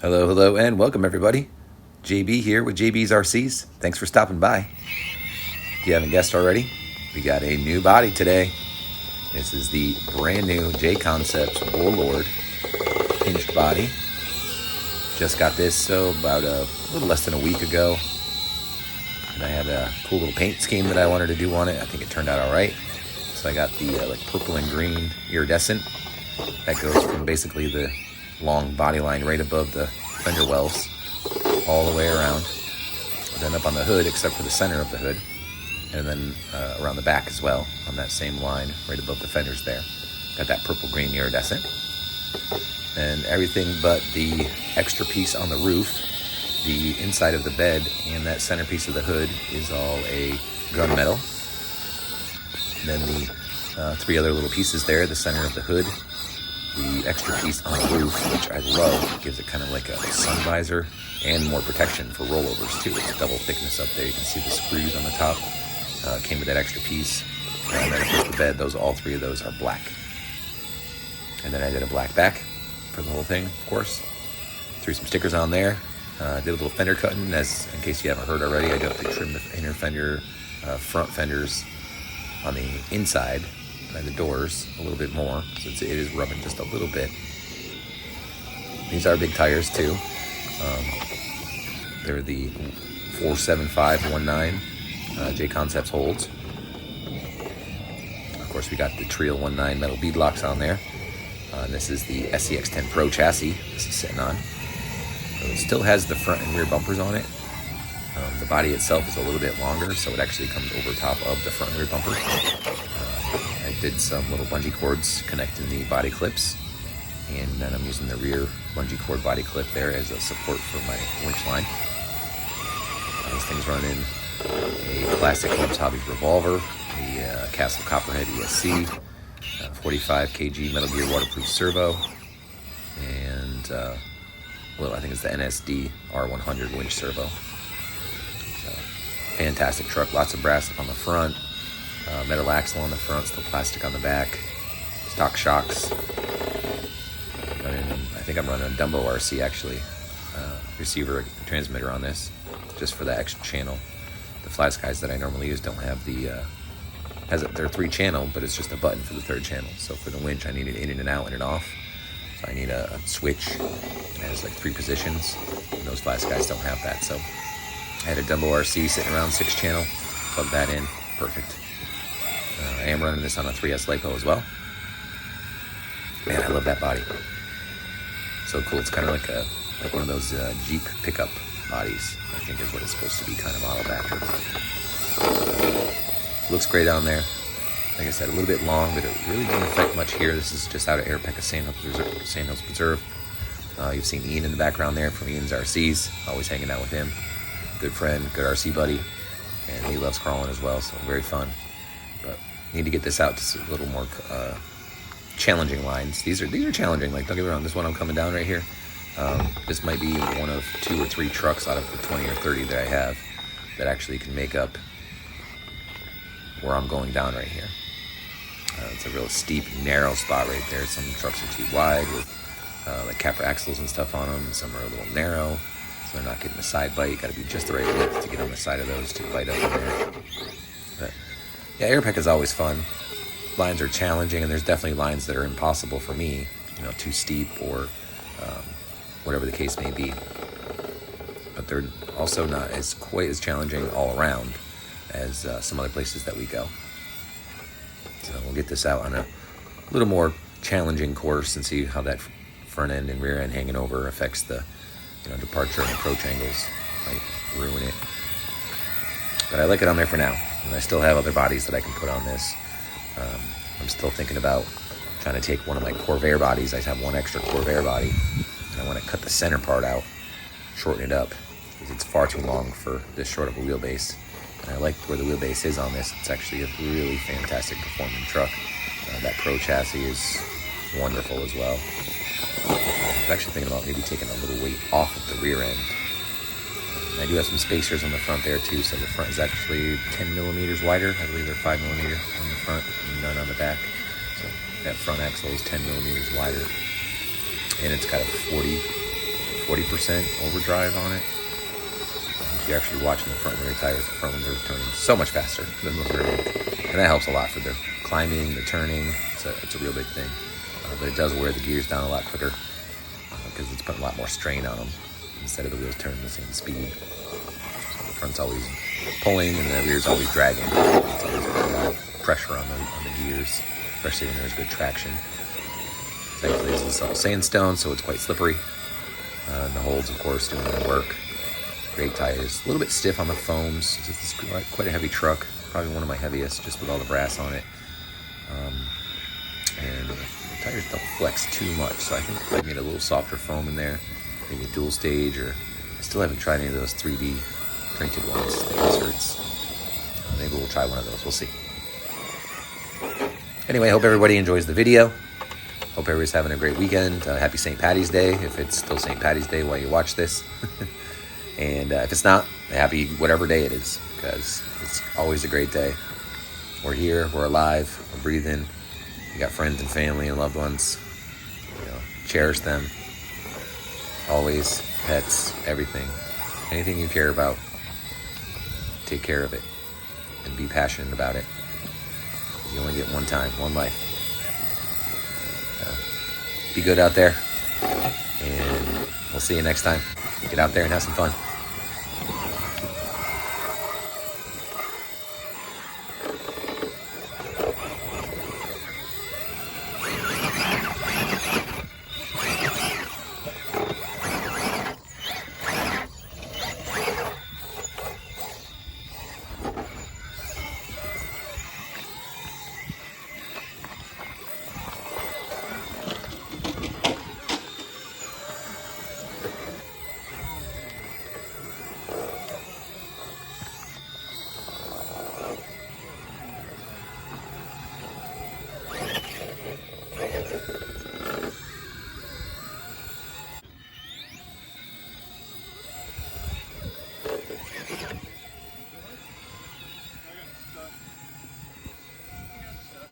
Hello, and welcome everybody. JB here with JB's RCs. Thanks for stopping by. If you haven't guessed already, we got a new body today. This is the brand new Jconcepts Warlord hinged body. Just got this about a little less than a week ago. And I had a cool little paint scheme that I wanted to do on it. I think it turned out all right. So I got the like purple and green iridescent. That goes from basically the long body line right above the fender wells all the way around, and then up on the hood except for the center of the hood, and then around the back as well on that same line right above the fenders there. Got that purple green iridescent, and everything but the extra piece on the roof, the inside of the bed, and that centerpiece of the hood is all a gunmetal. Then the three other little pieces there, the center of the hood, the extra piece on the roof, which I love. It gives it kind of like a sun visor and more protection for rollovers too. It's a double thickness up there. You can see the screws on the top. Came with that extra piece. And then of course the bed, all three of those are black. And then I did a black back for the whole thing, of course. Threw some stickers on there. Did a little fender cutting, as in case you haven't heard already. I do have to trim the inner fender, front fenders on the inside by the doors a little bit more, so it is rubbing just a little bit. These are big tires too. They're the 47519 Jconcepts holds. Of course, we got the Treal 19 metal bead locks on there. And this is the SCX10pro chassis this is sitting on. So it still has the front and rear bumpers on it. The body itself is a little bit longer, so it actually comes over top of the front and rear bumper. I did some little bungee cords connecting the body clips, and then I'm using the rear bungee cord body clip there as a support for my winch line. This thing's running a classic Clubs Hobbies Revolver, a Castle Copperhead ESC, 45 kg Metal Gear waterproof servo, and I think it's the NSD R100 winch servo. So, fantastic truck, lots of brass up on the front. Metal axle on the front, still plastic on the back. Stock shocks. I think I'm running a Dumbo RC actually. Receiver transmitter on this, just for that extra channel. The flat skies that I normally use don't have the. They're 3-channel, but it's just a button for the 3rd channel. So for the winch, I need it in and out, in and off. So I need a switch. It has like 3 positions, and those flat skies don't have that. So I had a Dumbo RC sitting around 6-channel. Plug that in, perfect. I am running this on a 3S lipo as well. Man, I love that body. So cool. It's kind of like one of those Jeep pickup bodies, I think is what it's supposed to be kind of modeled after. Looks great on there. Like I said, a little bit long, but it really didn't affect much here. This is just out of Airpeck Sandhills Preserve. You've seen Ian in the background there from Ian's RCs. Always hanging out with him. Good friend, good RC buddy. And he loves crawling as well, so very fun. But need to get this out to a little more challenging lines. These are challenging. Like, don't get me wrong, this one I'm coming down right here. This might be one of 2 or 3 trucks out of the 20 or 30 that I have that actually can make up where I'm going down right here. It's a real steep, narrow spot right there. Some trucks are too wide with like capper axles and stuff on them. Some are a little narrow, so they're not getting the side bite. You got to be just the right width to get on the side of those to bite up in there. But yeah, Airpeck is always fun. Lines are challenging, and there's definitely lines that are impossible for me, too steep or whatever the case may be. But they're also not quite as challenging all around as some other places that we go. So we'll get this out on a little more challenging course and see how that front end and rear end hanging over affects the departure and approach angles. Might ruin it. But I like it on there for now. And I still have other bodies that I can put on this. I'm still thinking about trying to take one of my Corvair bodies. I have one extra Corvair body, and I want to cut the center part out, shorten it up, because it's far too long for this short of a wheelbase. And I like where the wheelbase is on this. It's actually a really fantastic performing truck. That Pro chassis is wonderful as well. I was actually thinking about maybe taking a little weight off of the rear end. And I do have some spacers on the front there too, so the front is actually 10 millimeters wider. I believe they're 5 millimeter on the front and none on the back. So that front axle is 10 millimeters wider. And it's got a 40% overdrive on it. If you're actually watching the front and rear tires, the front ones are turning so much faster than the rear end. And that helps a lot for the climbing, the turning. It's a real big thing. But it does wear the gears down a lot quicker because it's putting a lot more strain on them instead of the wheels turning the same speed. So the front's always pulling and the rear's always dragging. It's always putting a lot of pressure on the gears, especially when there's good traction. Thankfully, this is all sandstone, so it's quite slippery. And the holds, of course, doing their work. Great tires. A little bit stiff on the foams. This is quite a heavy truck. Probably one of my heaviest, just with all the brass on it. And the tires don't flex too much, so I think if I made a little softer foam in there, maybe a dual stage, or I still haven't tried any of those 3D printed ones, the inserts. Maybe we'll try one of those. We'll see. Anyway, hope everybody enjoys the video. Hope everybody's having a great weekend. Happy St. Patty's Day, if it's still St. Patty's Day while you watch this. And if it's not, happy whatever day it is, because it's always a great day. We're here, we're alive, we're breathing. We got friends and family and loved ones. Cherish them. Always, pets, everything. Anything you care about, take care of it. And be passionate about it. You only get one time, one life. Be good out there. And we'll see you next time. Get out there and have some fun.